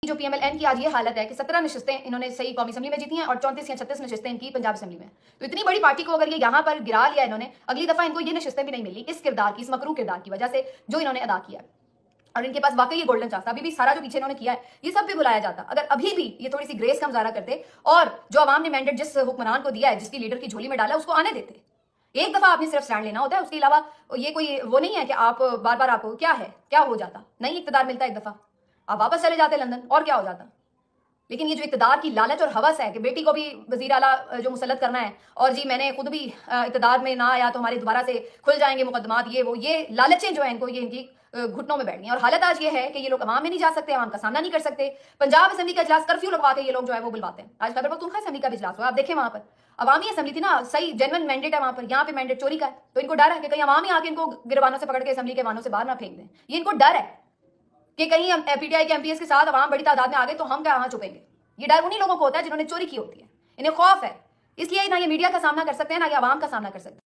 जो पीएमएल-एन की आज ये हालत है कि 17 नशिस्तें इन्होंने सही कौमी असेंबली में जीती हैं और 34 या 36 नशिस्तें इनकी पंजाब असेंबली में। तो इतनी बड़ी पार्टी को अगर ये यहाँ पर गिरा लिया इन्होंने, अगली दफा इनको ये नशिस्तें भी नहीं मिली इस किरदार की, इस मकरू किरदार की वजह से जो इन्होंने अदा किया। और इनके पास वाकई ये गोल्डन चांस था। अभी भी सारा जो पीछे इन्होंने किया है ये सब भी बुलाया जाता। अगर अभी भी ये थोड़ी सी ग्रेस का मुजाहरा करते और जो आवाम ने मैंडेट जिस हुक्मरान को दिया है, जिसकी लीडर की झोली में डाला, उसको आने देते। एक दफा आपने सिर्फ स्टैंड लेना होता है, उसके अलावा ये कोई वो नहीं है कि आप बार बार आपको क्या हो जाता, नहीं इक्तदार मिलता एक दफा आप वापस चले जाते लंदन और क्या हो जाता। लेकिन ये जो इक़्तिदार की लालच और हवस है कि बेटी को भी वज़ीर आला जो मुसल्लत करना है और जी मैंने खुद भी इक़्तिदार में ना आया तो हमारे दोबारा से खुल जाएंगे मुकदमात, ये लालचें जो है इनको ये इनकी घुटनों में बैठ गई। और हालत आज ये है कि ये लोग अवाम में नहीं जा सकते, अवाम का सामना नहीं कर सकते। पंजाब असेंबली का इजलास कर्फ्यू लगवा के ये लोग जो है वो बुलवाते हैं। आज खैबर पख्तूनख्वा असेंबली का भी इजलास हुआ, आप देखें वहां पर अवामी असेंबली थी ना, सही जेन्युइन मैंडेट है वहां पर, यहाँ पे मैंडेट चोरी का है। तो इनको डर है कि कहीं अवाम ही आके इनको गिरबानों से पकड़ के असेंबली के वाहनों से बाहर ना फेंक दें। ये इनको डर है कि कहीं हम पीटीआई के एमपीएस के साथ अवाम बड़ी तादाद में आ गए तो हम क्या वहां छुपेंगे। ये डर उन्हीं लोगों को होता है जिन्होंने चोरी की होती है, इन्हें खौफ है। इसलिए ना ये मीडिया का सामना कर सकते हैं ना ये आवाम का सामना कर सकते हैं।